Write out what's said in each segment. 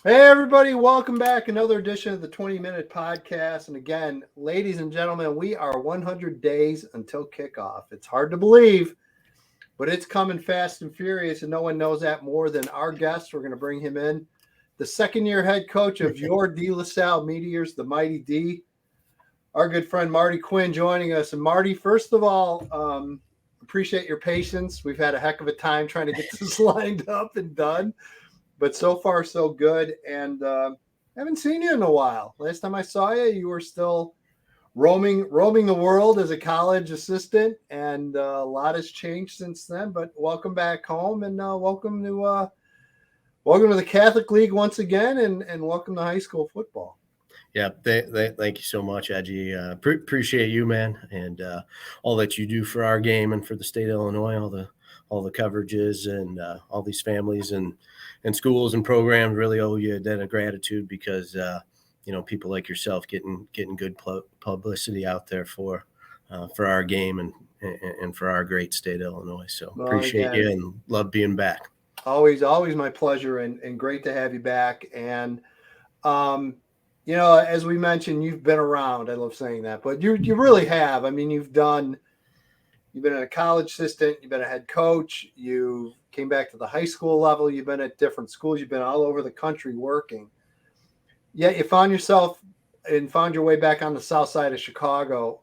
Hey, everybody, welcome back. Another edition of the 20-Minute Podcast. And again, ladies and gentlemen, we are 100 days until kickoff. It's hard to believe, but it's coming fast and furious, and no one knows that more than our guest. We're going to bring him in, the second-year head coach of your DeLaSalle Meteors, the Mighty D, our good friend Marty Quinn joining us. And Marty, first of all, appreciate your patience. We've had a heck of a time trying to get this lined up and done. But so far, so good. And haven't seen you in a while. Last time I saw you, you were still roaming the world as a college assistant, and a lot has changed since then. But welcome back home, and welcome to the Catholic League once again, and welcome to high school football. Yeah, thank you so much, Edgy. Appreciate you, man, and all that you do for our game and for the state of Illinois. All the coverages and all these families and schools and programs really owe you a debt of gratitude because people like yourself getting good publicity out there for our game and for our great state of Illinois. So appreciate you and love being back. Always my pleasure, and great to have you back. And as we mentioned, you've been around. I love saying that, but you really have. I mean, you've been a college assistant, you've been a head coach, you came back to the high school level, you've been at different schools, you've been all over the country working. Yet you found your way back on the south side of Chicago.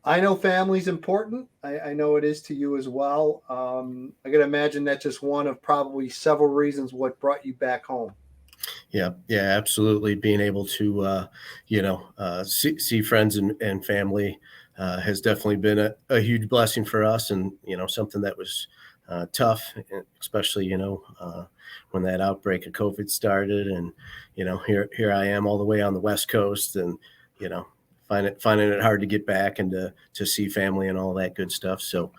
I know family's important. I know it is to you as well. I can imagine that's just one of probably several reasons what brought you back home. Yeah, absolutely. Being able to, see friends and family has definitely been a huge blessing for us, and something that was tough, especially when that outbreak of COVID started, and here I am all the way on the West Coast, and finding it hard to get back and to see family and all that good stuff. So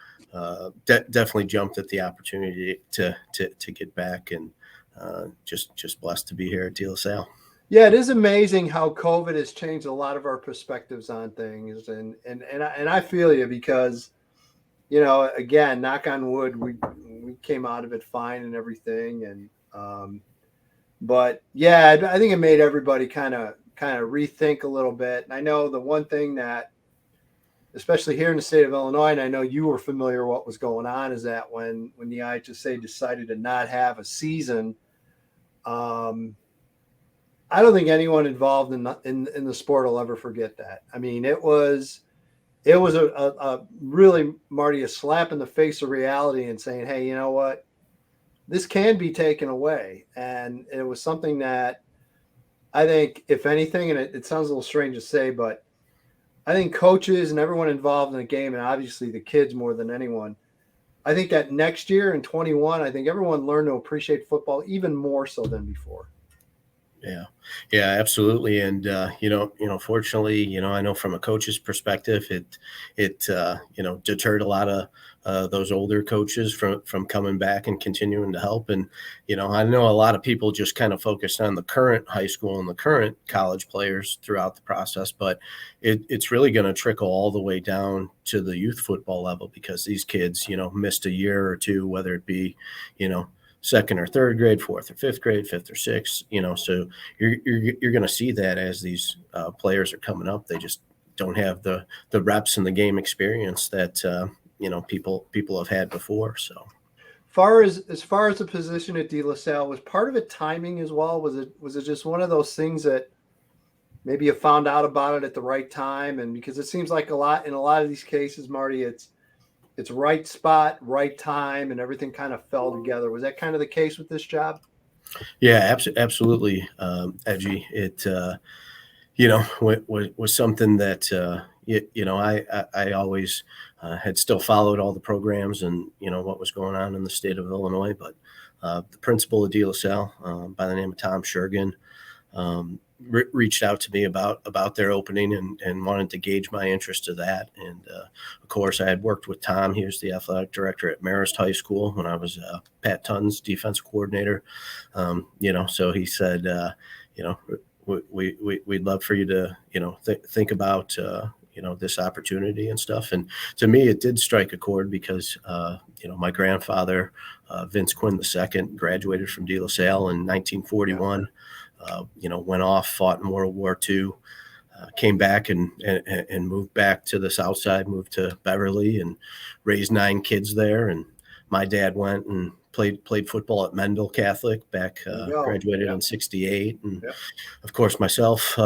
definitely jumped at the opportunity to get back, and just blessed to be here at DeLaSalle. Yeah, it is amazing how COVID has changed a lot of our perspectives on things, and I feel you because, again, knock on wood, we came out of it fine and everything, and but yeah, I think it made everybody kind of rethink a little bit. And I know the one thing that, especially here in the state of Illinois, and I know you were familiar with what was going on, is that when the IHSA decided to not have a season, I don't think anyone involved in the sport will ever forget that. I mean, it was a really, Marty, a slap in the face of reality and saying, hey, you know what? This can be taken away. And it was something that I think, if anything, and it sounds a little strange to say, but I think coaches and everyone involved in the game, and obviously the kids more than anyone, I think that next year in 21, I think everyone learned to appreciate football even more so than before. Yeah, absolutely. And, fortunately, I know from a coach's perspective, it deterred a lot of those older coaches from coming back and continuing to help. And, I know a lot of people just kind of focused on the current high school and the current college players throughout the process, but it's really going to trickle all the way down to the youth football level, because these kids, missed a year or two, whether it be, second or third grade, fourth or fifth grade, fifth or sixth, so you're going to see that as these players are coming up. They just don't have the reps and the game experience that people have had before. So as far as the position at DeLaSalle, was part of it timing as well? Was it just one of those things that maybe you found out about it at the right time? And because it seems like in a lot of these cases, Marty, it's right spot, right time, and everything kind of fell together. Was that kind of the case with this job? Yeah, absolutely, Edgy. It, was something that, I always had still followed all the programs and, what was going on in the state of Illinois. But the principal of DeLaSalle, by the name of Tom Shergan, reached out to me about their opening and wanted to gauge my interest to that. And of course, I had worked with Tom. He was the athletic director at Marist High School when I was Pat Tunn's defensive coordinator. So he said, we'd love for you to, think about, this opportunity and stuff. And to me, it did strike a chord because, my grandfather, Vince Quinn II, graduated from DeLaSalle in 1941, went off, fought in World War II, came back and moved back to the South Side, moved to Beverly and raised 9 kids there. And my dad went and played football at Mendel Catholic back, graduated in 68. And of course myself,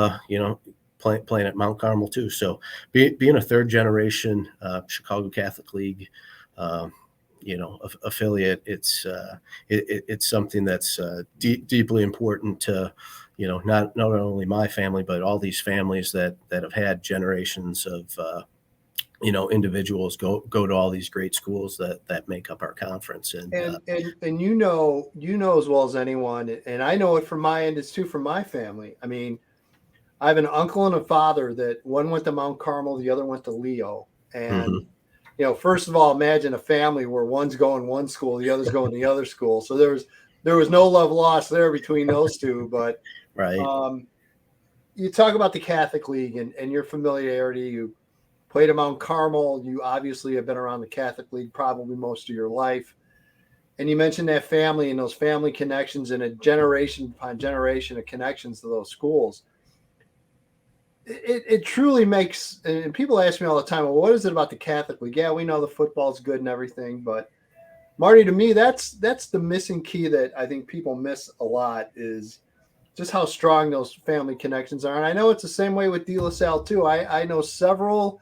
playing at Mount Carmel too. So being a third generation Chicago Catholic League, affiliate, it's something that's deeply important to, not only my family, but all these families that have had generations of, individuals go to all these great schools that make up our conference. And as well as anyone, and I know it from my end, it's too from my family. I mean, I have an uncle and a father that one went to Mount Carmel, the other went to Leo. And, first of all, imagine a family where one's going one school, the other's going the other school. So there was no love lost there between those two. But right. You talk about the Catholic League and your familiarity. You played at Mount Carmel. You obviously have been around the Catholic League probably most of your life. And you mentioned that family and those family connections and a generation upon generation of connections to those schools. It truly makes, and people ask me all the time, well, what is it about the Catholic League? Yeah, we know the football's good and everything, but Marty, to me, that's the missing key that I think people miss a lot is just how strong those family connections are. And I know it's the same way with DeLaSalle too. I know several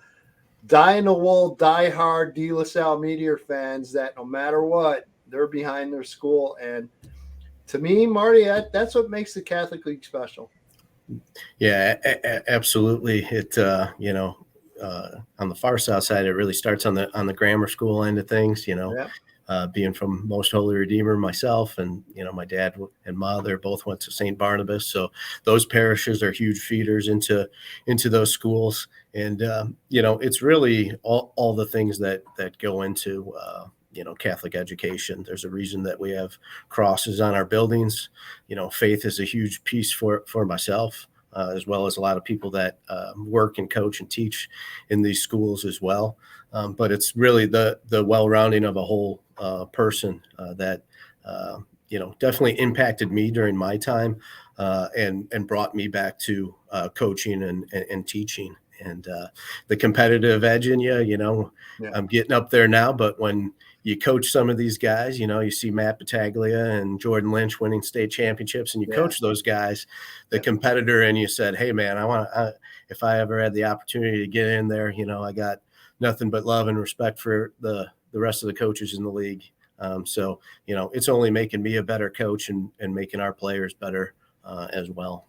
die-in-the-wool, die-hard DeLaSalle Meteor fans that no matter what, they're behind their school. And to me, Marty, that's what makes the Catholic League special. Yeah, absolutely. It, on the far south side, it really starts on the grammar school end of things, being from Most Holy Redeemer myself, and, my dad and mother both went to St. Barnabas. So those parishes are huge feeders into those schools. And, it's really all the things that go into, Catholic education. There's a reason that we have crosses on our buildings. Faith is a huge piece for myself, as well as a lot of people that work and coach and teach in these schools as well. But it's really the well-rounding of a whole person that, definitely impacted me during my time and brought me back to coaching and teaching. And the competitive edge in you, I'm getting up there now, but when you coach some of these guys, you see Matt Battaglia and Jordan Lynch winning state championships, and you coach those guys, the competitor, and you said, hey man, if I ever had the opportunity to get in there, I got nothing but love and respect for the rest of the coaches in the league. So, it's only making me a better coach and making our players better as well.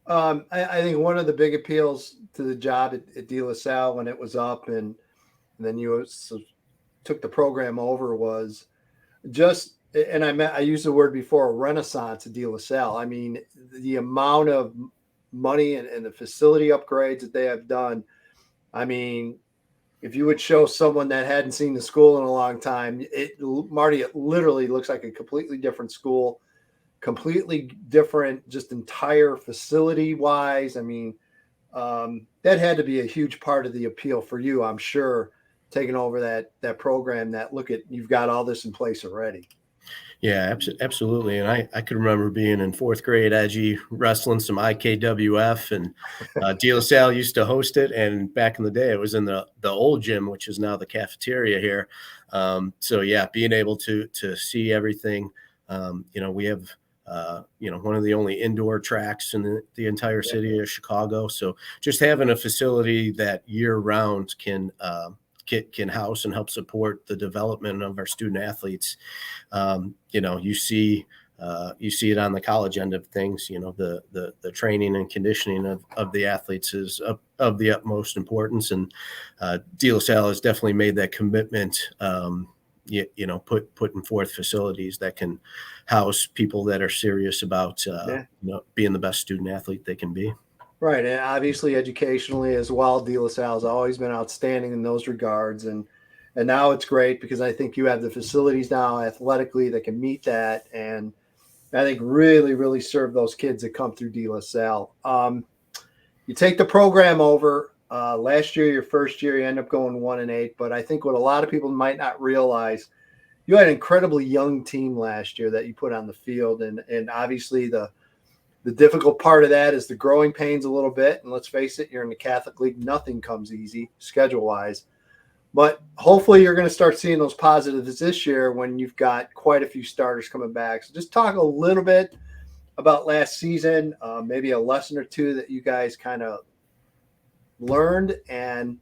I think one of the big appeals to the job at DeLaSalle when it was up and then you took the program over was just, and I used the word before, a renaissance at DeLaSalle. I mean, the amount of money and the facility upgrades that they have done. I mean, if you would show someone that hadn't seen the school in a long time, Marty, it literally looks like a completely different school, completely different, just entire facility wise. I mean, that had to be a huge part of the appeal for you, I'm sure, taking over that program, that look at, you've got all this in place already. Yeah, absolutely. And I could remember being in 4th grade, Edgy, wrestling some IKWF, and DeLaSalle used to host it. And back in the day, it was in the old gym, which is now the cafeteria here. So yeah, being able to see everything, we have, one of the only indoor tracks in the entire city of Chicago. So just having a facility that year round can house and help support the development of our student athletes. You see it on the college end of things. The training and conditioning of the athletes is of the utmost importance, and DeLaSalle has definitely made that commitment. Putting forth facilities that can house people that are serious about being the best student athlete they can be. Right. And obviously educationally as well, DeLaSalle has always been outstanding in those regards. And now it's great because I think you have the facilities now athletically that can meet that. And I think really, really serve those kids that come through DeLaSalle. You take the program over. Last year, your first year, you end up going 1-8. But I think what a lot of people might not realize, you had an incredibly young team last year that you put on the field, and obviously the difficult part of that is the growing pains a little bit. And let's face it, you're in the Catholic League. Nothing comes easy schedule-wise. But hopefully you're going to start seeing those positives this year when you've got quite a few starters coming back. So just talk a little bit about last season, maybe a lesson or two that you guys kind of learned. And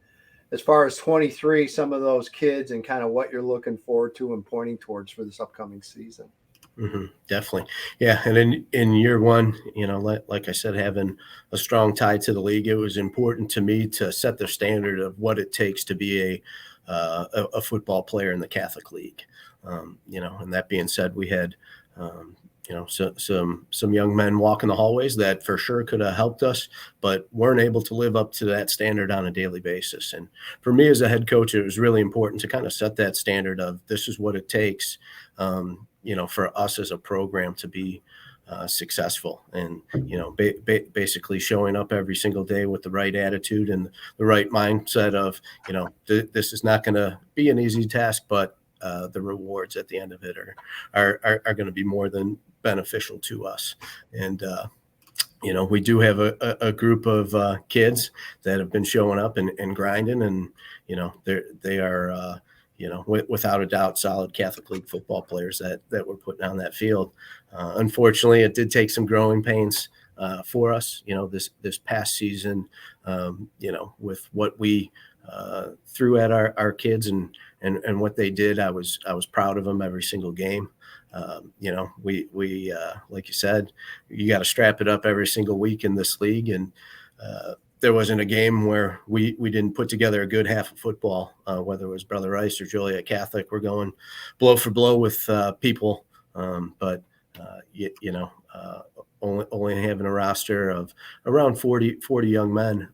as far as 23, some of those kids and kind of what you're looking forward to and pointing towards for this upcoming season. Definitely. Yeah. And in year one, like I said, having a strong tie to the league, it was important to me to set the standard of what it takes to be a football player in the Catholic League. And that being said, we had, some young men walking the hallways that for sure could have helped us, but weren't able to live up to that standard on a daily basis. And for me as a head coach, it was really important to kind of set that standard of this is what it takes, for us as a program to be successful, and basically showing up every single day with the right attitude and the right mindset of this is not going to be an easy task, but the rewards at the end of it are going to be more than beneficial to us. And we do have a group of kids that have been showing up and grinding, and they are without a doubt, solid Catholic League football players that we're putting on that field. Unfortunately, it did take some growing pains for us, this past season, with what we threw at our kids and what they did. I was proud of them every single game. We like you said, you got to strap it up every single week in this league, and there wasn't a game where we didn't put together a good half of football, whether it was Brother Rice or Joliet Catholic. We're going blow for blow with people, but only having a roster of around 40 young men.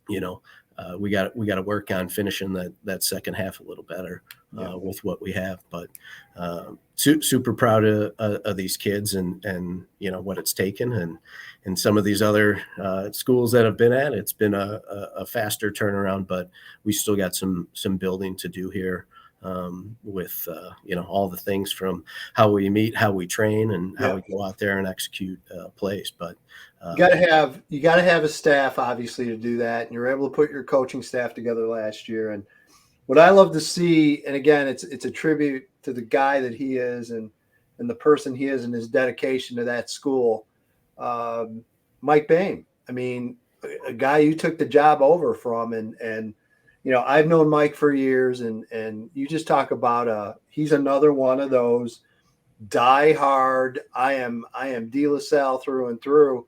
We got to work on finishing that second half a little better with what we have. But super proud of these kids and what it's taken, and some of these other schools that I've been at, it's been a faster turnaround, but we still got some building to do here with all the things from how we meet, how we train, and how we go out there and execute plays. But you got to have a staff, obviously, to do that, and you're able to put your coaching staff together last year. And what I love to see, and again, it's a tribute to the guy that he is and the person he is and his dedication to that school. Mike Boehm, I mean, a guy you took the job over from, and I've known Mike for years, and you just talk about he's another one of those die hard. I am DeLaSalle through and through,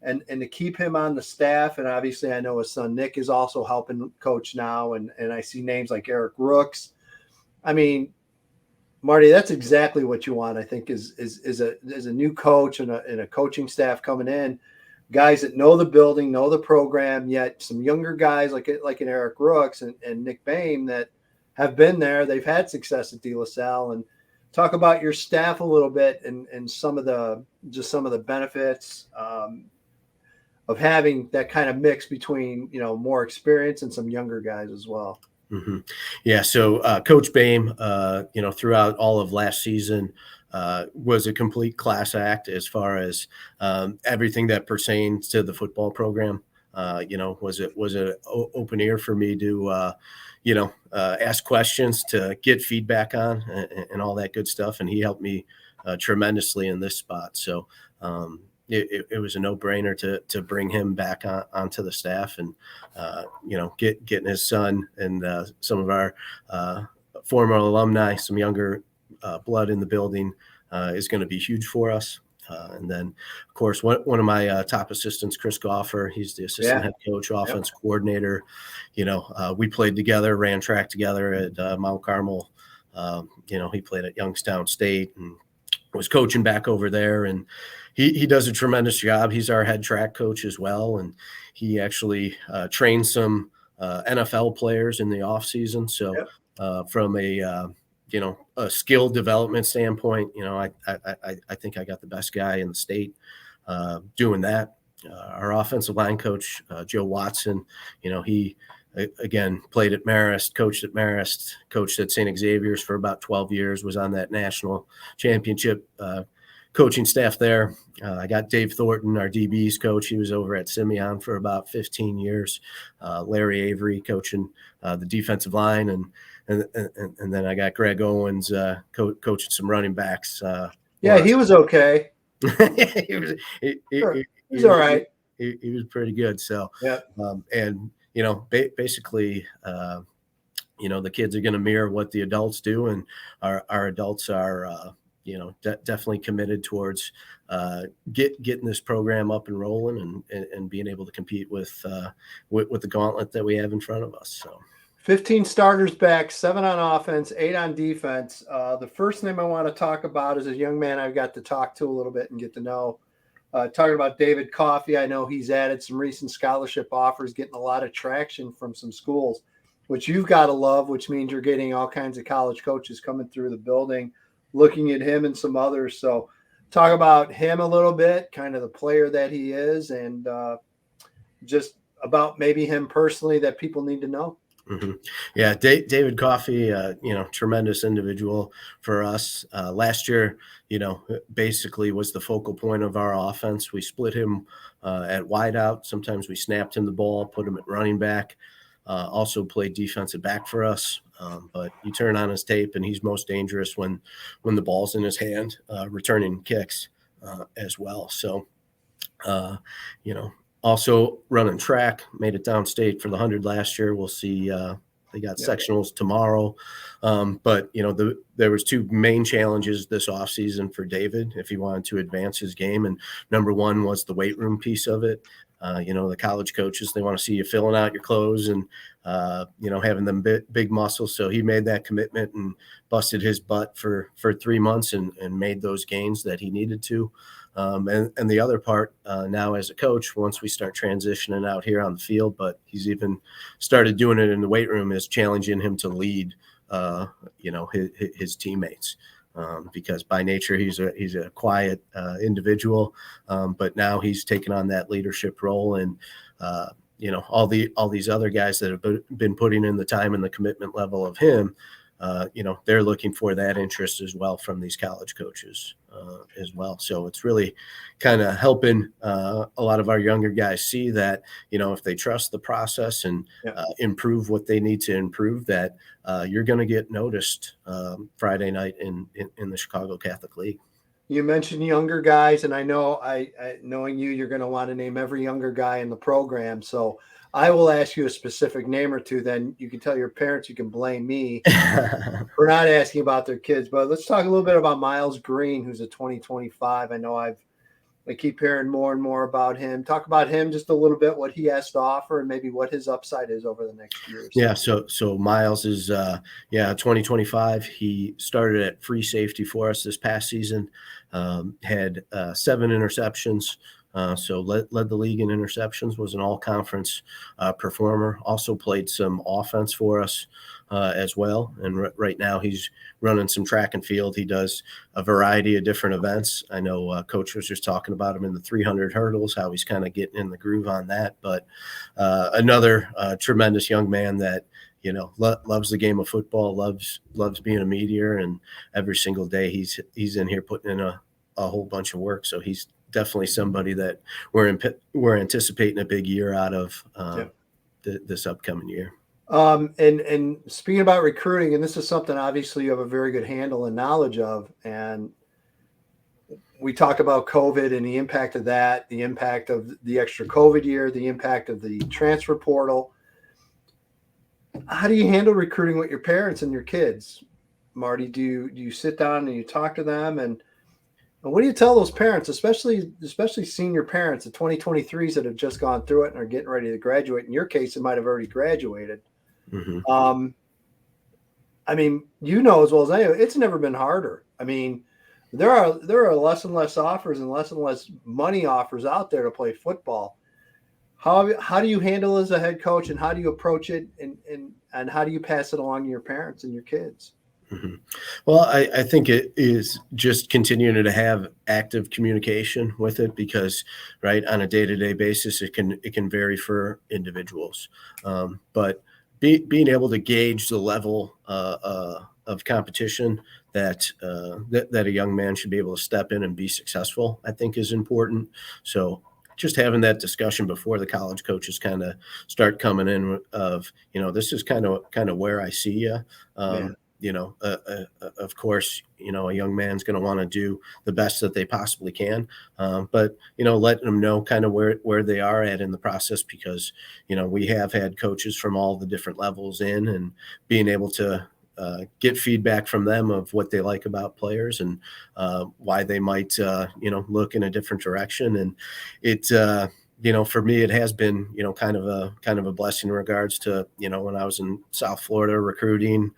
and to keep him on the staff, and obviously I know his son Nick is also helping coach now, and I see names like Eric Rooks. I mean, Marty, that's exactly what you want. I think is a new coach and a coaching staff coming in, guys that know the building, know the program, yet some younger guys like an Eric Rooks and Nick Boehm that have been there. They've had success at DeLaSalle. And talk about your staff a little bit and some of the benefits of having that kind of mix between more experience and some younger guys as well. Mm-hmm. Yeah. So Coach Boehm, throughout all of last season, was a complete class act as far as everything that pertains to the football program. Was an open ear for me to ask questions, to get feedback on, and all that good stuff. And he helped me tremendously in this spot. So it was a no-brainer to bring him back onto the staff, and getting his son and some of our former alumni, some younger blood in the building is going to be huge for us. And then, of course, one of my top assistants, Chris Goffer, he's the assistant head coach, offense coordinator. We played together, ran track together at Mount Carmel. He played at Youngstown State and was coaching back over there. And he does a tremendous job. He's our head track coach as well. And he actually trains some NFL players in the off season. So from a skill development standpoint, I think I got the best guy in the state doing that. our offensive line coach, Joe Watson, he again played at Marist, coached at Marist, coached at St. Xavier's for about 12 years, was on that national championship coaching staff there. I got Dave Thornton, our DB's coach. He was over at Simeon for about 15 years. Larry Avery coaching the defensive line, and then I got Greg Owens coaching some running backs. He was okay. he was all right. He was pretty good. So, yeah. And basically, the kids are going to mirror what the adults do, and our adults are, definitely committed towards getting this program up and rolling and being able to compete with the gauntlet that we have in front of us. So 15 starters back, 7 on offense, 8 on defense. The first name I want to talk about is a young man I've got to talk to a little bit and get to know. Talking about David Coffey, I know he's added some recent scholarship offers, getting a lot of traction from some schools, which you've got to love, which means you're getting all kinds of college coaches coming through the building, looking at him and some others. So talk about him a little bit, kind of the player that he is, and just about maybe him personally that people need to know. Mm-hmm. Yeah, David Coffey, tremendous individual for us. Last year, basically was the focal point of our offense. We split him at wideout. Sometimes we snapped him the ball, put him at running back. Also played defensive back for us. But you turn on his tape, and he's most dangerous when the ball's in his hand, returning kicks as well. So, also running track, made it downstate for the 100 last year. We'll see. They got sectionals tomorrow. But, there was 2 main challenges this offseason for David if he wanted to advance his game. And number one was the weight room piece of it. The college coaches, they want to see you filling out your clothes and, having them big muscles. So he made that commitment and busted his butt for 3 months and made those gains that he needed to. And the other part now as a coach, once we start transitioning out here on the field, but he's even started doing it in the weight room, is challenging him to lead, his teammates. Because by nature he's a quiet individual, but now he's taken on that leadership role, and all these other guys that have been putting in the time and the commitment level of him, they're looking for that interest as well from these college coaches as well. So it's really kind of helping a lot of our younger guys see that, if they trust the process and improve what they need to improve, that you're going to get noticed Friday night in the Chicago Catholic League. You mentioned younger guys, and I know I knowing you're going to want to name every younger guy in the program. So I will ask you a specific name or two. Then you can tell your parents you can blame me for not asking about their kids. But let's talk a little bit about Miles Green, who's a 2025. I know I keep hearing more and more about him. Talk about him just a little bit, what he has to offer, and maybe what his upside is over the next year. Yeah, so Miles is 2025. He started at free safety for us this past season. Had 7 interceptions. So led the league in interceptions, was an all-conference performer, also played some offense for us as well. And right now he's running some track and field. He does a variety of different events. I know Coach was just talking about him in the 300 hurdles, how he's kind of getting in the groove on that. But another tremendous young man that, loves the game of football, loves being a meteor, and every single day he's in here putting in a whole bunch of work. So he's definitely somebody that we're anticipating a big year out of this upcoming year. And speaking about recruiting, and this is something obviously you have a very good handle and knowledge of, and we talk about COVID and the impact of that, the impact of the extra COVID year, the impact of the transfer portal. How do you handle recruiting with your parents and your kids, Marty? Do you sit down and you talk to them, and what do you tell those parents, especially senior parents, the 2023s that have just gone through it and are getting ready to graduate? In your case, it might have already graduated. Mm-hmm. I mean, as well as I know, it's never been harder. I mean, there are less and less offers and less money offers out there to play football. How do you handle as a head coach, and how do you approach it, and how do you pass it along to your parents and your kids? Mhm. Well, I think it is just continuing to have active communication with it because, right, on a day-to-day basis, it can vary for individuals. But being able to gauge the level of competition that a young man should be able to step in and be successful, I think is important. So just having that discussion before the college coaches kind of start coming in of, this is kind of where I see you. Yeah. Of course, a young man's going to want to do the best that they possibly can. But, letting them know kind of where they are at in the process, because, we have had coaches from all the different levels in, and being able to get feedback from them of what they like about players and why they might, look in a different direction. And it, for me, it has been, kind of a blessing in regards to, when I was in South Florida recruiting.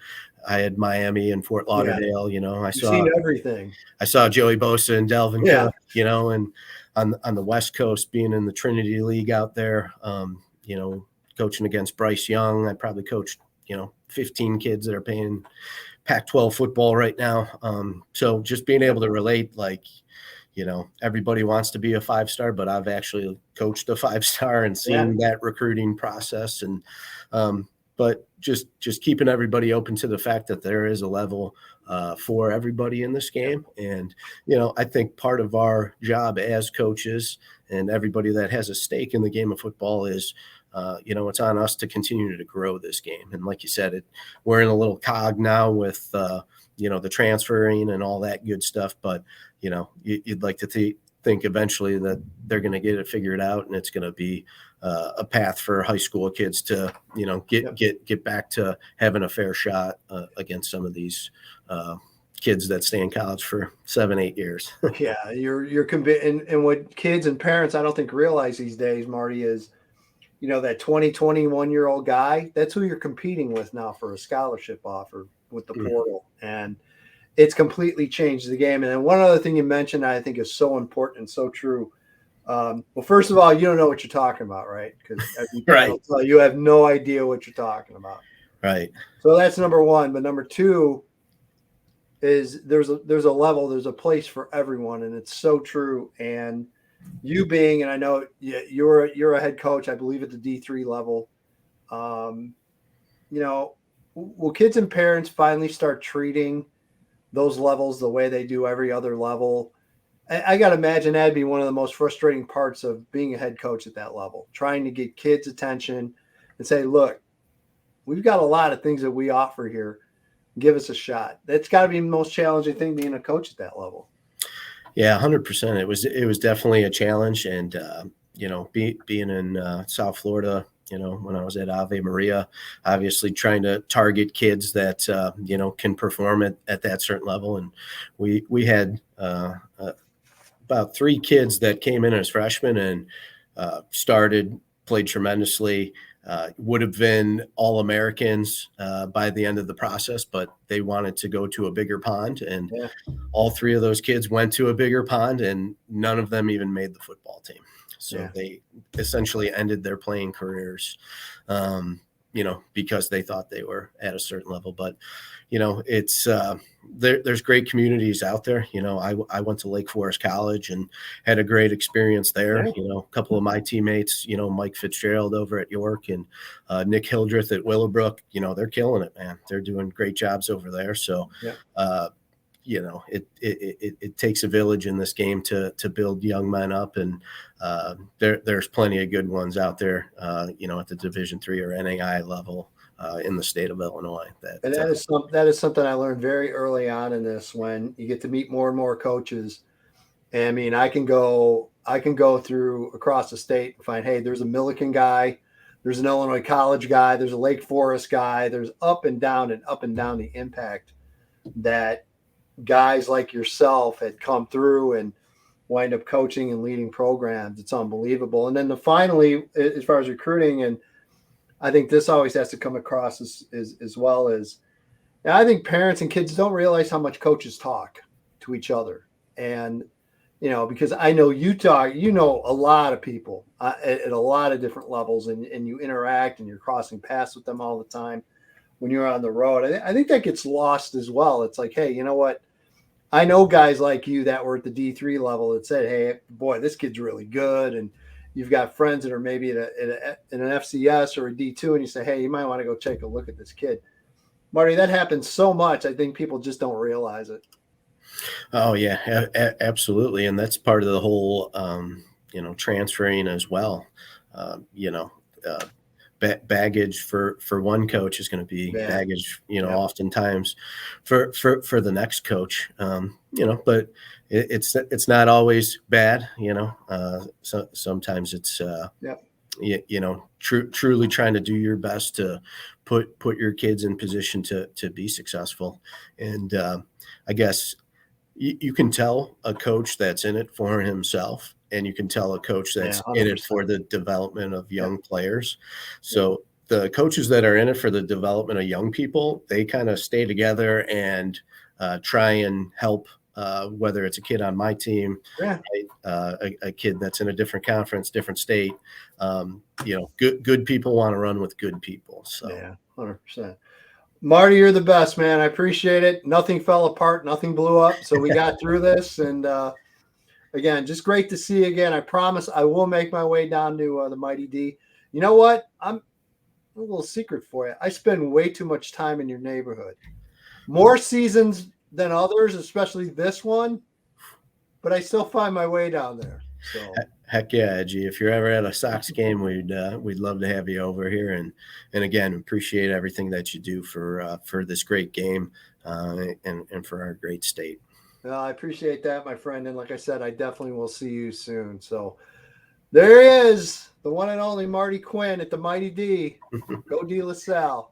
I had Miami and Fort Lauderdale. You've seen everything. I saw Joey Bosa and Delvin Yeah. Cook, and on the West Coast, being in the Trinity League out there, coaching against Bryce Young. I probably coached, 15 kids that are playing Pac-12 football right now. So just being able to relate, like, everybody wants to be a 5-star, but I've actually coached a 5-star and seen that recruiting process. And, but just keeping everybody open to the fact that there is a level for everybody in this game. And, I think part of our job as coaches and everybody that has a stake in the game of football is, it's on us to continue to grow this game. And like you said, we're in a little cog now with, the transferring and all that good stuff. But, you'd like to think eventually that they're going to get it figured out, and it's going to be a path for high school kids to, get back to having a fair shot against some of these kids that stay in college for 7-8 years. Yeah, and what kids and parents I don't think realize these days, Marty, is that 21-year-old guy, that's who you're competing with now for a scholarship offer with the portal. And it's completely changed the game. And then one other thing you mentioned I think is so important and so true. Well, first of all, you don't know what you're talking about, right? Because right. You have no idea what you're talking about. Right. So that's number one. But number two is there's a level, there's a place for everyone. And it's so true. And you being, and I know you're a head coach, I believe at the D3 level, will kids and parents finally start treating those levels the way they do every other level? I got to imagine that'd be one of the most frustrating parts of being a head coach at that level, trying to get kids' attention and say, look, we've got a lot of things that we offer here. Give us a shot. That's got to be the most challenging thing being a coach at that level. Yeah, 100%. It was definitely a challenge. And, being in South Florida, when I was at Ave Maria, obviously trying to target kids that, can perform at that certain level. And we had about 3 kids that came in as freshmen and played tremendously, would have been All-Americans by the end of the process, but they wanted to go to a bigger pond. And all 3 of those kids went to a bigger pond, and none of them even made the football team. So they essentially ended their playing careers, because they thought they were at a certain level. But, it's there's great communities out there. I went to Lake Forest College and had a great experience there. A couple of my teammates, Mike Fitzgerald over at York and Nick Hildreth at Willowbrook, they're killing it, man. They're doing great jobs over there. So, it takes a village in this game to build young men up, and there's plenty of good ones out there, at the Division III or NAI level in the state of Illinois. That is something I learned very early on in this, when you get to meet more and more coaches. And I mean, I can go through across the state and find, hey, there's a Milliken guy, there's an Illinois College guy, there's a Lake Forest guy, there's up and down the impact that guys like yourself had come through and wind up coaching and leading programs. It's unbelievable. And then finally, as far as recruiting, and I think this always has to come across as well as, and I think parents and kids don't realize how much coaches talk to each other. And, because I know you talk, a lot of people at a lot of different levels, and you interact and you're crossing paths with them all the time. when you're on the road. I think that gets lost as well. It's like, hey, you know what? I know guys like you that were at the D3 level that said, hey, boy, this kid's really good. And you've got friends that are maybe in an FCS or a D2, and you say, hey, you might want to go take a look at this kid. Marty, that happens so much. I think people just don't realize it. Oh yeah, absolutely. And that's part of the whole, transferring as well. You know, baggage for one coach is going to be baggage, oftentimes for the next coach. But it's not always bad. So sometimes it's truly trying to do your best to put your kids in position to be successful. And I guess you can tell a coach that's in it for himself, and you can tell a coach that's in it for the development of young players. So the coaches that are in it for the development of young people, they kind of stay together and try and help, whether it's a kid on my team, a kid that's in a different conference, different state. Good people want to run with good people. So yeah, 100%. Marty, you're the best, man. I appreciate it. Nothing fell apart. Nothing blew up. So we got through this. And again, just great to see you again. I promise I will make my way down to the Mighty D. You know what? I'm a little secret for you. I spend way too much time in your neighborhood. More seasons than others, especially this one. But I still find my way down there. So. Heck yeah, Edgy. If you're ever at a Sox game, we'd love to have you over here. And again, appreciate everything that you do for this great game and for our great state. Well, I appreciate that, my friend. And like I said, I definitely will see you soon. So there he is, the one and only Marty Quinn at the Mighty D. Go DeLaSalle.